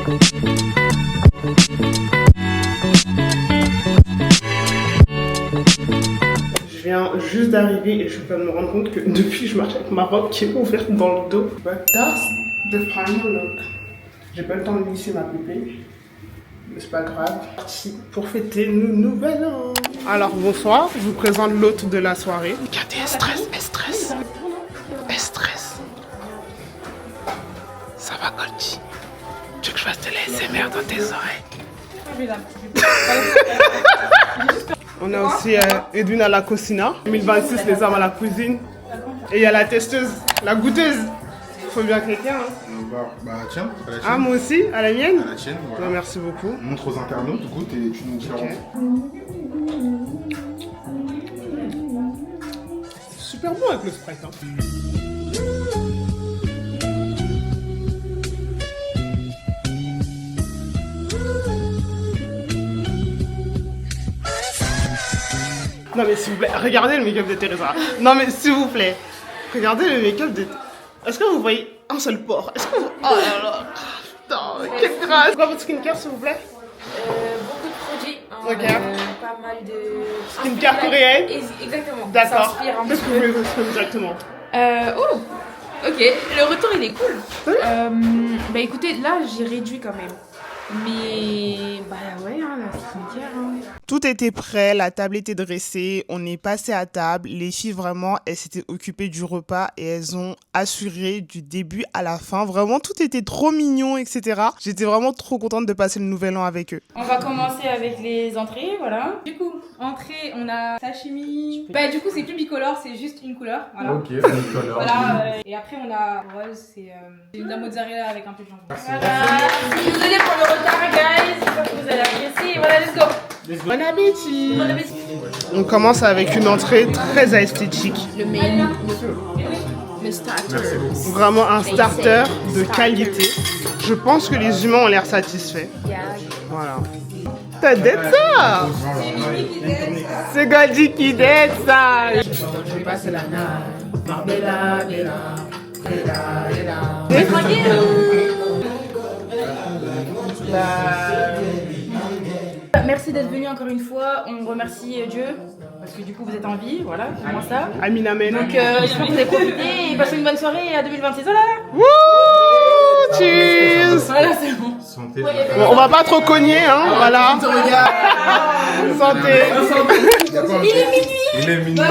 Je viens juste d'arriver et je peux me rendre compte que depuis je marche avec ma robe qui est ouverte dans le dos. But that's the final look. J'ai pas le temps de lisser ma poupée. Mais c'est pas grave. Parti pour fêter le nouvel an. Alors bonsoir, je vous présente l'hôte de la soirée. Regardez, elle stresse, elle stresse. Elle stresse. Ça va, Goldie? Tu veux que je fasse de l'ASMR dans tes oreilles? On a aussi Edwin à la cocina. 2026, les hommes à la cuisine. Et il y a la testeuse, la goûteuse. Faut bien quelqu'un. Hein. Bah tiens, à la tienne. Ah, moi aussi, à la mienne? À la tienne, voilà. Ouais, merci beaucoup. Montre aux internautes, goûte et tu nous dis. Okay. Super bon avec le Sprite. Hein. Non mais s'il vous plaît, regardez le make-up de Teresa. Non mais s'il vous plaît, regardez le make-up de... Est-ce que vous voyez un seul pore? Est-ce que vous... Oh là là. Putain, quelle grâce. Quoi votre skincare s'il vous plaît? Beaucoup de produits. Ok. Pas mal de... Skincare coréenne? Exactement. D'accord. Qu'est-ce que vous voulez que directement? Oh, ok. Le retour il est cool. Bah écoutez, là j'ai réduit quand même. Mais bah ouais, hein, la skincare. Hein. Tout était prêt, la table était dressée, on est passé à table. Les filles vraiment, elles s'étaient occupées du repas et elles ont assuré du début à la fin. Vraiment, tout était trop mignon, etc. J'étais vraiment trop contente de passer le nouvel an avec eux. On va commencer avec les entrées, voilà. Du coup, entrée, on a sashimi. Bah du coup, c'est plus bicolore, c'est juste une couleur. Voilà. Ok, bicolore. Voilà. Et après, on a rose, c'est de la mozzarella avec un peu de jambon. Voilà. Désolée pour le retard, guys. J'espère que vous allez apprécier. Voilà, let's go. Bon appétit! Bon appétit! On commence avec une entrée très esthétique. Le main, le starter. Vraiment un starter de qualité. Je pense que les humains ont l'air satisfaits. Voilà. T'as d'être ça! C'est Goldie qui d'être ça! Merci d'être venu encore une fois. On remercie Dieu parce que du coup vous êtes en vie, voilà, comment ça. Amin amen. Donc j'espère que vous avez profité et passé une bonne soirée à 2026. Voilà. Wouh! Cheers! Voilà, c'est bon. Santé. Bon, on va pas trop cogner, hein, voilà. Santé. Il est minuit. Il est mignon.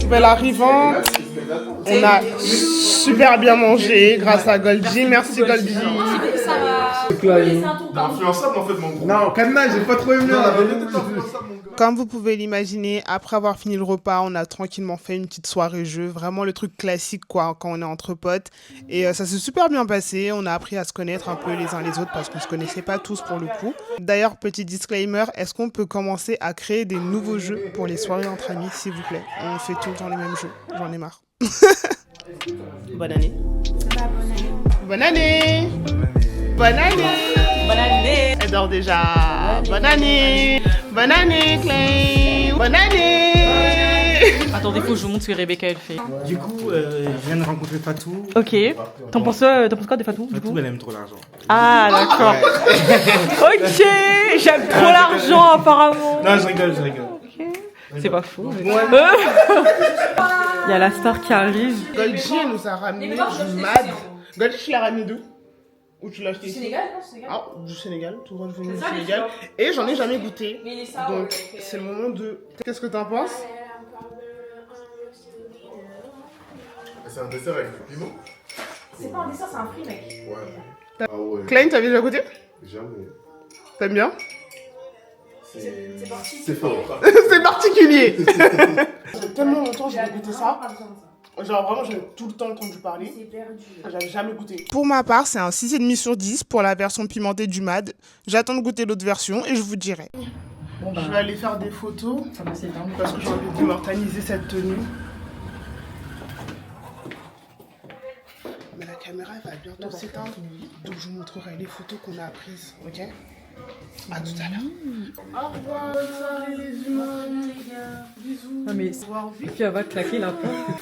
Nouvelle arrivante, on a super bien mangé grâce à Goldie. Merci Goldie. Influençable en fait mon gros. Non, Kadna, j'ai pas trop aimé la vérité. Comme vous pouvez l'imaginer, après avoir fini le repas, on a tranquillement fait une petite soirée jeu. Vraiment le truc classique quoi, quand on est entre potes. Et ça s'est super bien passé. On a appris à se connaître un peu les uns les autres parce qu'on se connaissait pas tous pour le coup. D'ailleurs, petit disclaimer, est-ce qu'on peut commencer à créer des nouveaux jeux pour les soirées entre amis, s'il vous plaît? On fait tout le temps les mêmes jeux. J'en ai marre. Bonne année. Bonne année. Bonne année. Bonne année. Elle dort déjà. Bonne année. Bonne année, Clay. Bonne année. Attendez, faut que je vous montre ce que Rebecca elle fait. Du coup, je viens de rencontrer Fatou. Ok. T'en penses quoi de Fatou du coup? Fatou, elle aime trop l'argent. Ah d'accord. Ok. J'aime trop l'argent apparemment. Non, je rigole, je rigole. C'est pas faux. Il y a la star qui arrive. Goldie, elle nous a ramené du MAD. Goldie, tu l'as ramené d'où? Où tu l'as acheté ici? Sénégal, non, Sénégal. Ah, du Sénégal, tout droit venu du Sénégal. Et j'en ai jamais goûté. Donc, c'est le moment de... Qu'est-ce que t'en penses? C'est un dessert avec du piment. C'est pas un dessert, c'est un fruit, mec. Ouais. Ah ouais. Klein, t'as déjà goûté? Jamais. T'aimes bien? C'est fort. C'est particulier. Ça fait tellement longtemps que j'ai goûté ça. Genre vraiment, j'avais tout le temps entendu parler. C'est perdu. J'avais jamais goûté. Pour ma part, c'est un 6,5 sur 10 pour la version pimentée du MAD. J'attends de goûter l'autre version et je vous dirai. Bon, bah, Je vais aller faire des photos ça va, c'est dingue. parce que j'ai envie d'immortaliser cette tenue. Mais la caméra elle va bientôt s'éteindre, donc je vous montrerai les photos qu'on a prises, ok? À tout à l'heure. Au revoir, bonne soirée les humains. Bisous. Ah mais Au revoir. puis elle va claquer la porte.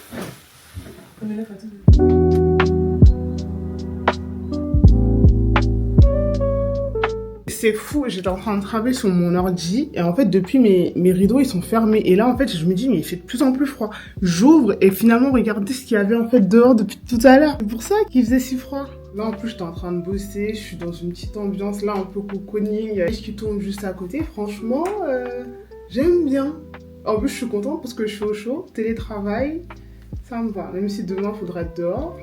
C'est fou, j'étais en train de travailler sur mon ordi et en fait depuis mes rideaux ils sont fermés et là en fait je me dis mais il fait de plus en plus froid. J'ouvre et finalement regardez ce qu'il y avait en fait dehors depuis tout à l'heure. C'est pour ça qu'il faisait si froid. Là en plus j'étais en train de bosser, je suis dans une petite ambiance là un peu cocooning, il y a ce qui tourne juste à côté. Franchement j'aime bien. En plus je suis contente parce que je suis au chaud, télétravail, ça me va. Même si demain il faudra être dehors.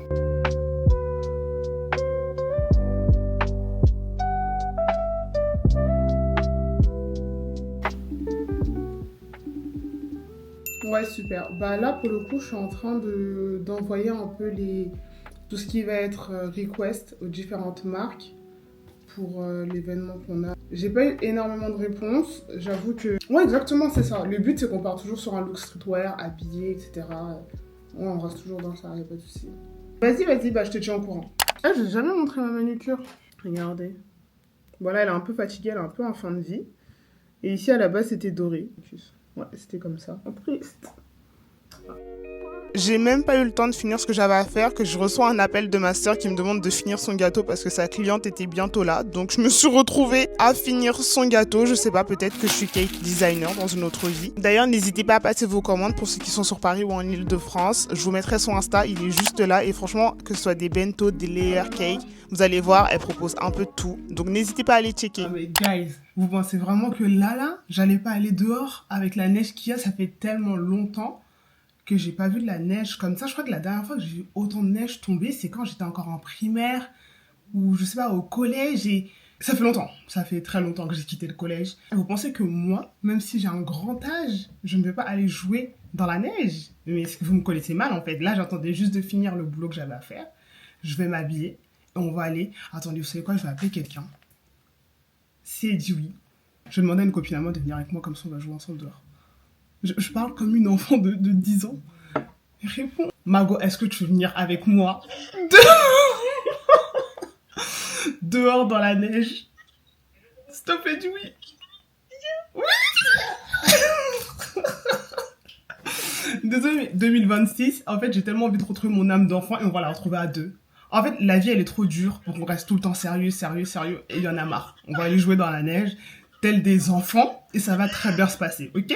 Ouais, super. Bah là, pour le coup, je suis en train d'envoyer un peu tout ce qui va être request aux différentes marques pour l'événement qu'on a. J'ai pas eu énormément de réponses. J'avoue que... Ouais, exactement, c'est ça. Le but, c'est qu'on part toujours sur un look streetwear, habillé, etc. Ouais, on reste toujours dans ça, y a pas de souci. Vas-y, bah je te tiens au courant. Ah, j'ai jamais montré ma manucure. Regardez. Voilà, elle est un peu fatiguée, elle est un peu en fin de vie. Et ici, à la base, c'était doré. Ouais, c'était comme ça. Après, j'ai même pas eu le temps de finir ce que j'avais à faire que je reçois un appel de ma sœur qui me demande de finir son gâteau parce que sa cliente était bientôt là. Donc je me suis retrouvée à finir son gâteau. Je sais pas, peut-être que je suis cake designer dans une autre vie. D'ailleurs, n'hésitez pas à passer vos commandes pour ceux qui sont sur Paris ou en Ile-de-France. Je vous mettrai son Insta, il est juste là. Et franchement, que ce soit des bento, des layer cake, vous allez voir, elle propose un peu de tout. Donc n'hésitez pas à aller checker. Ah mais guys, vous pensez vraiment que là, j'allais pas aller dehors avec la neige qu'il y a? Ça fait tellement longtemps que j'ai pas vu de la neige comme ça. Je crois que la dernière fois que j'ai vu autant de neige tomber, c'est quand j'étais encore en primaire ou je sais pas, au collège. Et ça fait longtemps, ça fait très longtemps que j'ai quitté le collège. Vous pensez que moi, même si j'ai un grand âge, je ne vais pas aller jouer dans la neige? Mais vous me connaissez mal en fait. Là, j'attendais juste de finir le boulot que j'avais à faire. Je vais m'habiller et on va aller... Attendez, vous savez quoi? Je vais appeler quelqu'un. Si elle dit oui, je vais demander à une copine à moi de venir avec moi, comme ça on va jouer ensemble dehors. Je parle comme une enfant de 10 ans. Réponds. Margot, est-ce que tu veux venir avec moi dehors dans la neige? S'il te plaît, dis oui. Oui. Désolée, mais 2026, en fait, j'ai tellement envie de retrouver mon âme d'enfant et on va la retrouver à deux. En fait, la vie, elle est trop dure pour qu'on reste tout le temps sérieux, et il y en a marre. On va aller jouer dans la neige, tels des enfants, et ça va très bien se passer, ok?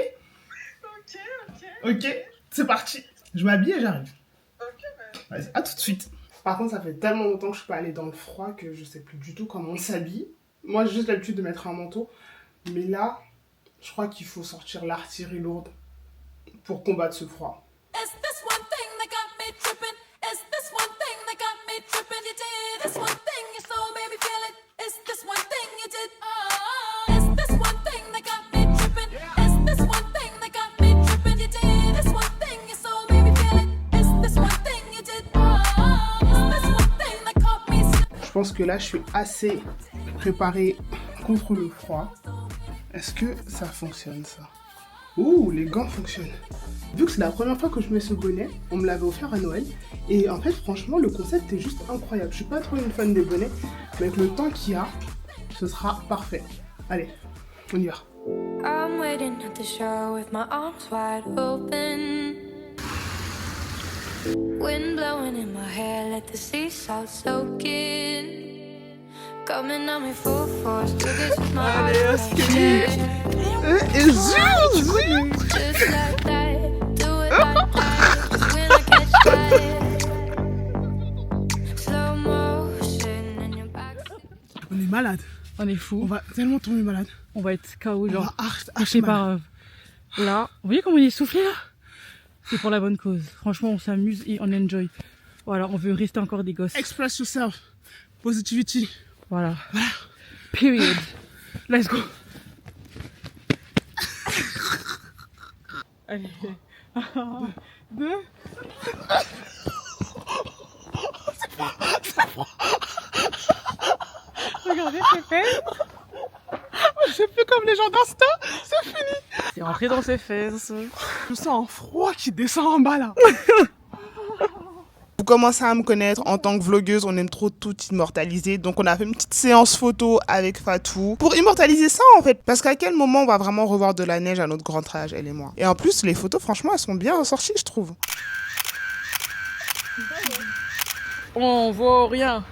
Ok, c'est parti. Je m'habille et j'arrive. Ok, vas-y, à tout de suite. Par contre, ça fait tellement longtemps que je suis pas allée dans le froid que je sais plus du tout comment on s'habille. Moi, j'ai juste l'habitude de mettre un manteau. Mais là, je crois qu'il faut sortir l'artillerie lourde pour combattre ce froid. Je pense que là, je suis assez préparée contre le froid. Est-ce que ça fonctionne, ça? Ouh, les gants fonctionnent. Vu que c'est la première fois que je mets ce bonnet, on me l'avait offert à Noël. Et en fait, franchement, le concept est juste incroyable. Je suis pas trop une fan des bonnets, mais avec le temps qu'il y a, ce sera parfait. Allez, on y va. I'm waiting at the shore with my arms wide open. Wind blowing in my hair, let the sea salt soak in. Coming on me full force, took it with my eyes. Just like that, do it like that. When I catch fire, slow motion in your back. On est malade. On est fou. On va tellement tomber malade. On va être KO, genre. Je sais pas. Là, vous voyez comment il est soufflé là? C'est pour la bonne cause. Franchement, on s'amuse et on enjoy. Voilà, on veut rester encore des gosses. Express yourself. Positivity. Voilà. Period. Let's go. Allez. 2. Regardez ses fesses. Je sais plus comme les gens d'Insta, c'est fini. C'est rentré dans ses fesses. Je sens un froid qui descend en bas là. Vous commencez à me connaître en tant que vlogueuse, on aime trop tout immortaliser. Donc on a fait une petite séance photo avec Fatou pour immortaliser ça en fait. Parce qu'à quel moment on va vraiment revoir de la neige à notre grand âge, elle et moi. Et en plus les photos franchement elles sont bien ressorties je trouve. On vaut rien.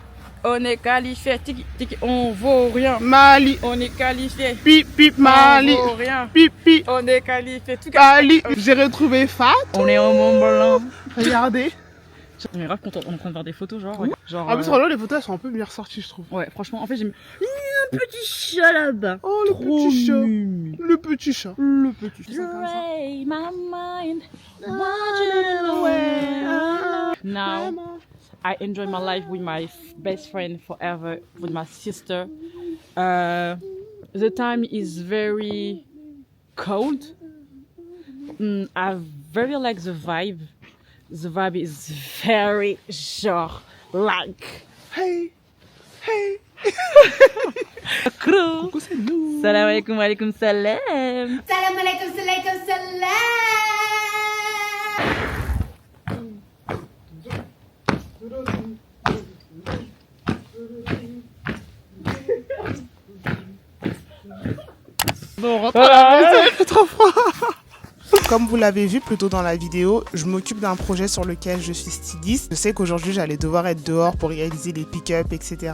On est qualifié. Tiki, tiki, on vaut rien. Mali, On est qualifié. pip pip Mali, On vaut rien. pip pip On est qualifié. Tout cas. Mali. J'ai retrouvé Fat, On est au Mont Blanc. regardez. On est grave content. On est en train de voir des photos, genre. Ouais. Genre En plus franchement les photos elles sont un peu bien ressorties je trouve. ouais, franchement, en fait, j'ai mis un petit chat là-bas. Oh le Trop petit chat, mimi. le petit chat. Le petit chat. Now, Now, I enjoy my life with my best friend forever, with my sister. The time is very cold. I very like the vibe. The vibe is very genre like hey, hey. crew. Coucou c'est nous. Salam alaikum alaikum salam. Salam alaikum, salam salam. Bon, on rentre à la maison, il fait trop froid. Comme vous l'avez vu plus tôt dans la vidéo, je m'occupe d'un projet sur lequel je suis styliste. Je sais qu'aujourd'hui j'allais devoir être dehors pour réaliser les pick-up, etc.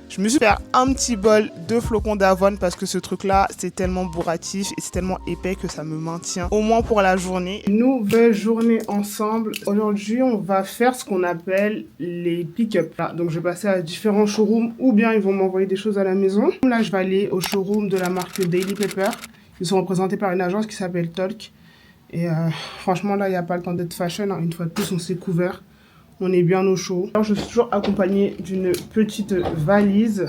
Je me suis fait un petit bol de flocons d'avoine parce que ce truc-là, c'est tellement bourratif et c'est tellement épais que ça me maintient au moins pour la journée. Nouvelle journée ensemble. Aujourd'hui, on va faire ce qu'on appelle les pick-up. Donc, je vais passer à différents showrooms ou bien ils vont m'envoyer des choses à la maison. Là, je vais aller au showroom de la marque Daily Paper. Ils sont représentés par une agence qui s'appelle Talk. Et franchement, là, il n'y a pas le temps d'être fashion. Hein. Une fois de plus, on s'est couvert. On est bien au chaud. Alors, je suis toujours accompagnée d'une petite valise.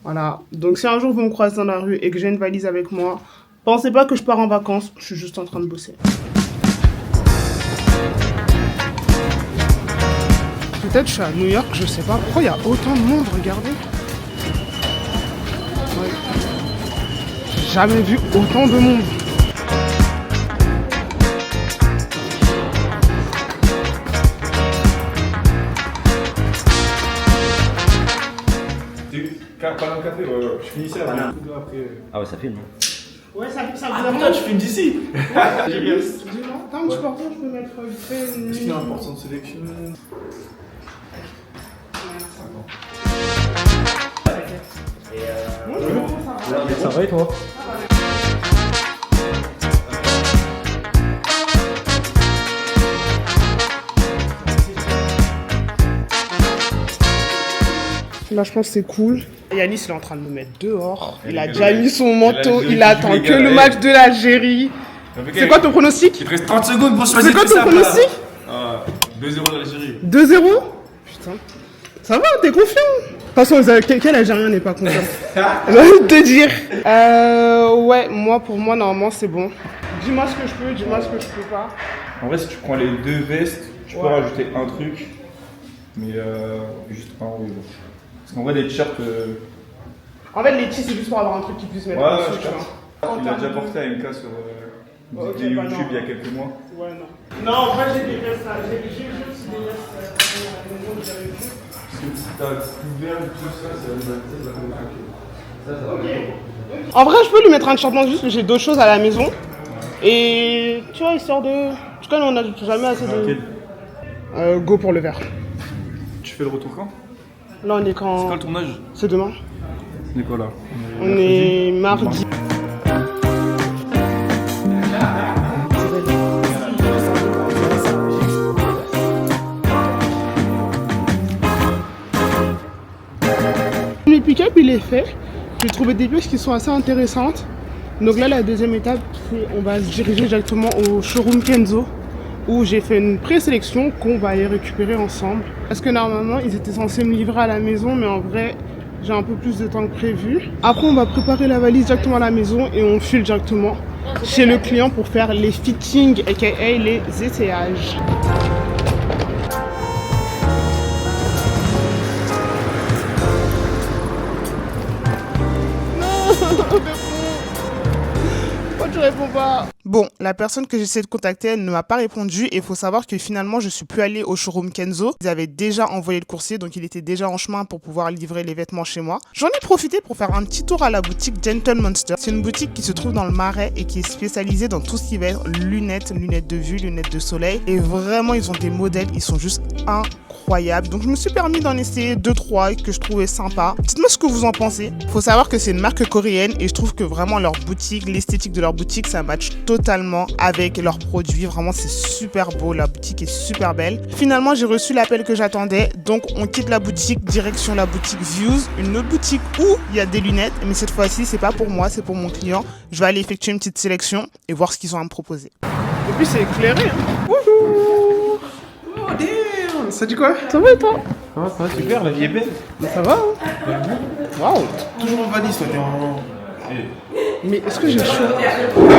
Voilà. Donc, si un jour vous me croisez dans la rue et que j'ai une valise avec moi, pensez pas que je pars en vacances. Je suis juste en train de bosser. Peut-être je suis à New York, je sais pas. Pourquoi il y a autant de monde, regardez. Ouais. J'ai jamais vu autant de monde. Pas un café, ouais. Je finissais après. Ah ouais, ça filme. Ouais, ça Ah putain, tu filmes d'ici. Dis-moi, tant que tu portes, je peux mettre Est-ce qu'il y a un portant de sélection? Ça va et toi? Là, je pense que c'est cool. Yanis, il est en train de me mettre dehors. Il a déjà mis son manteau. Il attend que le match de l'Algérie. C'est quoi ton pronostic? Il te reste 30 secondes pour choisir. C'est quoi ton pronostic? 2-0 l'Algérie. 2-0? Putain. Ça va, t'es confiant? De toute façon, quel Algérien n'est pas confiant? J'ai envie de te dire. Ouais, pour moi, normalement, c'est bon. Dis-moi ce que je peux, dis-moi ce que je peux pas. En vrai, si tu prends les deux vestes, tu peux rajouter un truc, mais juste un ou deux. Parce qu'en vrai, les t-shirts. En fait, les petits, c'est juste pour avoir un truc qui puisse mettre Ouais, dessus, je tu vois. pense. Il a déjà porté à MK sur Ok, vidéo bah YouTube non. il y a quelques mois. Ouais, non. Non, en vrai, j'ai des vestes là. J'ai aussi des vestes à la maison que j'avais vues. Parce que si t'as couvert tout ça, ça va être. En vrai, je peux lui mettre un t-shirt blanc juste que j'ai d'autres choses à la maison. Et tu vois, histoire de. En tout cas, nous, on n'a jamais assez de. Go pour le vert. Tu fais le retour quand? Là, on est C'est quand. quand le tournage? C'est demain. On est quoi là? On est mardi. Le pick-up, il est fait. J'ai trouvé des pièces qui sont assez intéressantes. Donc là, la deuxième étape, c'est on va se diriger directement au showroom Kenzo, où j'ai fait une présélection qu'on va aller récupérer ensemble. Parce que normalement, ils étaient censés me livrer à la maison, mais en vrai, j'ai un peu plus de temps que prévu. Après, on va préparer la valise directement à la maison et on file directement chez le client pour faire les fittings, aka les essayages. Pourquoi tu réponds pas? Bon, la personne que j'essaie de contacter, elle ne m'a pas répondu et il faut savoir que finalement, je suis plus allée au showroom Kenzo. Ils avaient déjà envoyé le coursier, donc il était déjà en chemin pour pouvoir livrer les vêtements chez moi. J'en ai profité pour faire un petit tour à la boutique Gentle Monster. C'est une boutique qui se trouve dans le Marais et qui est spécialisée dans tout ce qui va être lunettes de vue, lunettes de soleil. Et vraiment, ils ont des modèles, ils sont juste incroyables. Donc je me suis permis d'en essayer 2-3 que je trouvais sympa. Dites-moi ce que vous en pensez. Faut savoir que c'est une marque coréenne et je trouve que vraiment leur boutique, l'esthétique de leur boutique, ça match totalement avec leurs produits. Vraiment, c'est super beau. La boutique est super belle. Finalement, j'ai reçu l'appel que j'attendais. Donc, on quitte la boutique, direction la boutique Views, une autre boutique où il y a des lunettes. Mais cette fois-ci, c'est pas pour moi, c'est pour mon client. Je vais aller effectuer une petite sélection et voir ce qu'ils ont à me proposer. Et puis, c'est éclairé. Hein. Bonjour. Oh damn. Ça dit quoi? Ça va et toi? Ça va, super, la vie est belle. Ça va, hein? Waouh. Toujours en valise, toi, t'es en... Mais est-ce que j'ai le choix?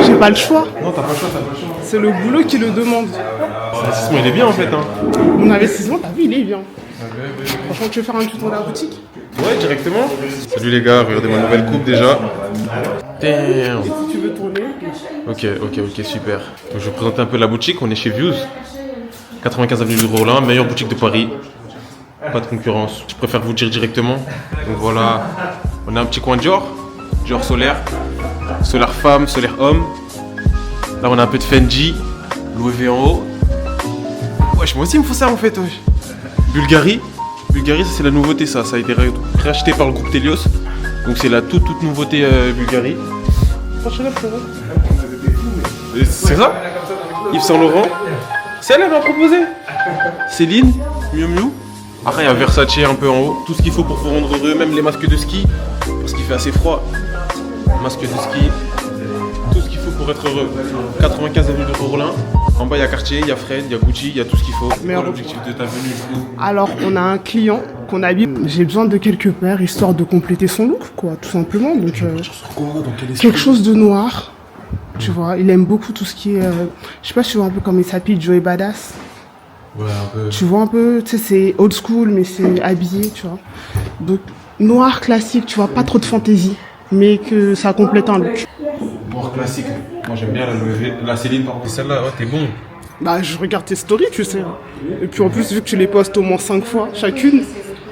J'ai pas le choix. Non, t'as pas le choix. C'est le boulot qui le demande. L'investissement, il est bien en fait. Hein. Mon investissement, t'as vu, il est bien. Franchement, tu veux faire un tour dans la boutique? Ouais, directement. Salut les gars, regardez ma nouvelle coupe déjà. Damn. Si tu veux tourner. Ok, super. Donc, je vais vous présenter un peu la boutique. On est chez Views, 95 avenue du Rollin, meilleure boutique de Paris. Pas de concurrence. Je préfère vous dire directement. Donc voilà, on a un petit coin Dior solaire, solaire femme, solaire homme. Là on a un peu de Fendi, Louis V en haut. Wesh, moi aussi il me faut ça en fait. Wesh. Bulgari, ça c'est la nouveauté, ça a été racheté par le groupe Telios. Donc c'est la toute nouveauté Bulgari. C'est ça? Yves Saint Laurent. C'est elle qui m'a proposé. Céline, Miu Miu. Après il y a Versace un peu en haut. Tout ce qu'il faut pour vous rendre heureux, même les masques de ski. Parce qu'il fait assez froid. Masque de ski, tout ce qu'il faut pour être heureux. 95 avenue de Rollin. En bas il y a Cartier, il y a Fred, il y a Gucci, il y a tout ce qu'il faut. C'est quoi l'objectif de ta venue du coup? Alors on a un client qu'on habille. J'ai besoin de quelques paires histoire de compléter son look, quoi, tout simplement. Donc quelque chose de noir. Tu vois, il aime beaucoup tout ce qui est. Je sais pas si tu vois un peu comme il s'habille, Joey Badass. Ouais, un peu. Tu vois un peu, tu sais, c'est old school, mais c'est habillé, tu vois. Donc noir classique, tu vois, pas trop de fantaisie, mais que ça complète un look. Noir classique. Moi j'aime bien la Céline par contre. Celle-là, ouais, t'es bon. Bah, je regarde tes stories, tu sais. Et puis en plus, vu que tu les postes au moins 5 fois chacune,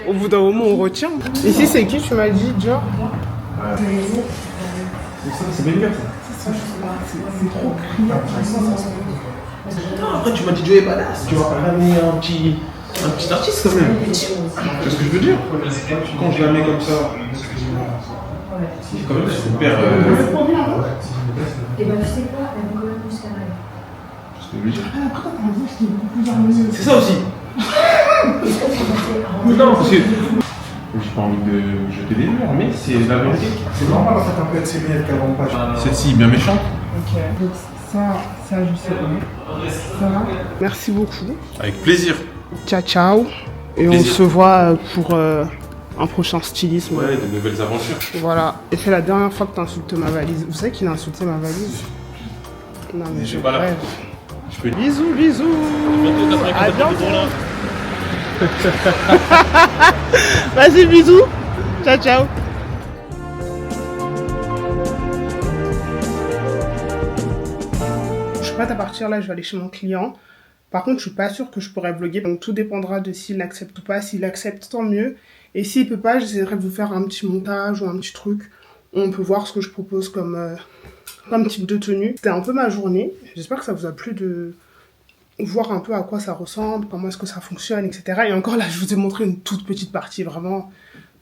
au bout d'un moment, on retient. Ici, c'est qui, tu m'as dit, Dior? C'est bien ça. C'est trop criant. Non, après tu m'as dit Joey Badass. Tu vas pas ramener un petit artiste quand même. Tu vois ce que je veux dire? Quand je la mets comme ça, c'est quand même super. Et ben tu sais quoi, elle veut quand même plus carré. Je peux lui dire. C'est ça aussi. Non, parce que j'ai pas envie de jeter des murs, mais c'est la vérité. C'est normal en fait un peu de ces lunettes qu'elle vend pas. Celle-ci est bien méchante. Ok, donc ça, je sais pas. Ça. Merci beaucoup. Avec plaisir. Ciao, ciao. Et Plaisir. on se voit pour un prochain stylisme. Ouais, de nouvelles aventures. Voilà. Et c'est la dernière fois que tu insultes ma valise. Vous savez qu'il a insulté ma valise? Non, mais je pas là. rêve. Je peux dire. Bisous. À bientôt. Vas-y, bisous. Ciao. Je suis prête à partir là, je vais aller chez mon client. Par contre, je suis pas sûre que je pourrais vlogger. Donc tout dépendra de s'il accepte ou pas. S'il accepte, tant mieux. Et s'il peut pas, j'essaierai de vous faire un petit montage ou un petit truc. On peut voir ce que je propose comme type de tenue. C'était un peu ma journée. J'espère que ça vous a plu de voir un peu à quoi ça ressemble, comment est-ce que ça fonctionne, etc. Et encore là, je vous ai montré une toute petite partie, vraiment.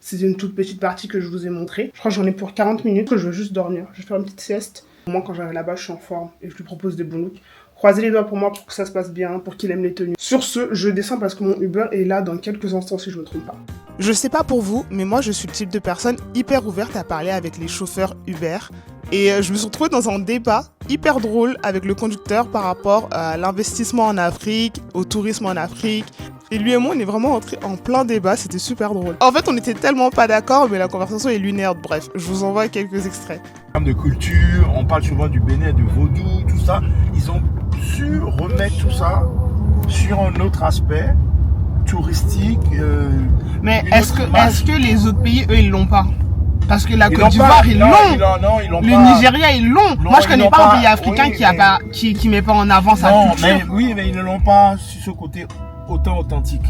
C'est une toute petite partie que je vous ai montrée. Je crois que j'en ai pour 40 minutes, que je veux juste dormir. Je vais faire une petite sieste. Moi, quand j'arrive là-bas, je suis en forme et je lui propose des bons looks. Croisez les doigts pour moi pour que ça se passe bien, pour qu'il aime les tenues. Sur ce, je descends parce que mon Uber est là dans quelques instants si je me trompe pas. Je sais pas pour vous, mais moi je suis le type de personne hyper ouverte à parler avec les chauffeurs Uber. Et je me suis retrouvée dans un débat hyper drôle avec le conducteur par rapport à l'investissement en Afrique, au tourisme en Afrique. Et lui et moi, on est vraiment entrés en plein débat, c'était super drôle. En fait, on était tellement pas d'accord, mais la conversation est lunaire. Bref, je vous envoie quelques extraits. En termes de culture, on parle souvent du Bénin, de vaudou, tout ça. Ils ont su remettre tout ça sur un autre aspect touristique. Mais est-ce que les autres pays, eux, ils l'ont pas? Parce que la Ils Côte l'ont d'Ivoire, pas. ils Non, l'ont. non, ils l'ont Le pas. Nigeria, ils l'ont. Non, Moi, je ils connais l'ont pas un pas. pays africain Oui, qui met pas en avant sa Non, culture. mais oui, mais ils ne l'ont pas sur ce côté autant authentique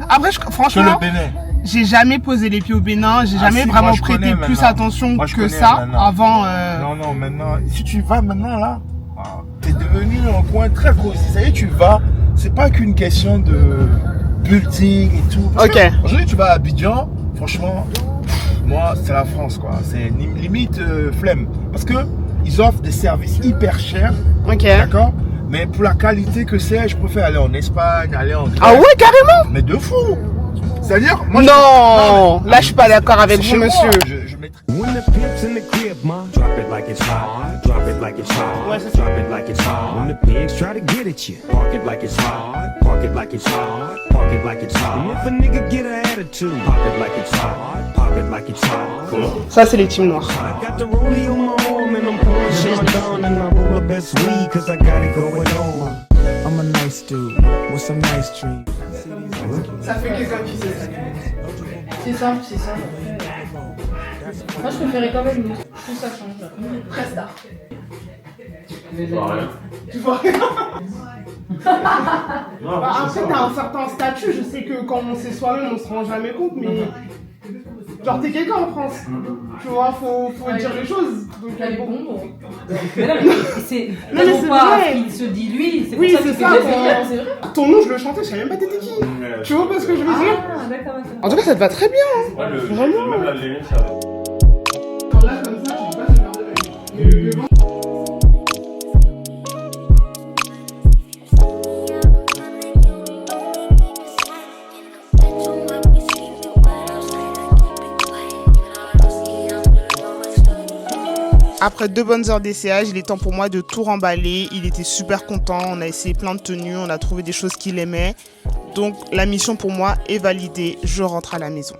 Après, que franchement, le Bénin. j'ai jamais posé les pieds au Bénin. J'ai jamais si, vraiment moi, je prêté connais plus maintenant. attention Moi, je que connais ça maintenant. avant. Non, maintenant, si tu vas maintenant là, t'es devenu un coin très cosy. Ça y est, tu vas, c'est pas qu'une question de building et tout. Parce que aujourd'hui, tu vas à Abidjan, franchement, moi, c'est la France, quoi. C'est limite flemme. Parce que ils offrent des services hyper chers. D'accord? Mais pour la qualité que c'est, je préfère aller en Espagne, aller en Grèce. Ah ouais, carrément? Mais de fou! C'est-à-dire, moi, non, là, je suis pas d'accord avec vous, monsieur. When the pimp's in the crib, ma, drop it like it's hot, drop it like it's hot, drop it like it's hot. When the pigs try to get at you, park it like it's hot, park it like it's hot, park it like it's hot. And if a nigga get an attitude, pop it like it's hot, pop it like it's hot. Ça, c'est les teams noirs. I got the rollie on my arm and I'm pouring Sean down and I roll the best weed cause I got it going on. I'm a nice dude with some nice dreams. Ça fait quelqu'un qui sait ça. C'est simple, c'est simple. Moi, je préférais quand même l'autre. Je trouve ça change. Très star. Tu vois rien. Bah, après, t'as un certain statut. Je sais que quand on sait soi-même, on se rend jamais compte, mais. Genre, t'es quelqu'un en France. Tu vois, faut dire les choses. Donc, elle bon. Mais non, mais c'est. Non, mais c'est vrai. Il se dit lui. C'est Oui, pour ça c'est qu'il ça. fait des vrai. Ton nom, je le chantais, je savais même pas t'étais qui. Tu vois pas ce que je veux dire? Ah, d'accord. En tout cas, ça te va très bien. Hein. Vraiment. Même la limite, ça va. Là, comme ça, je sais pas si je vais Après 2 bonnes heures d'essayage, il est temps pour moi de tout remballer. Il était super content, on a essayé plein de tenues, on a trouvé des choses qu'il aimait. Donc la mission pour moi est validée, je rentre à la maison.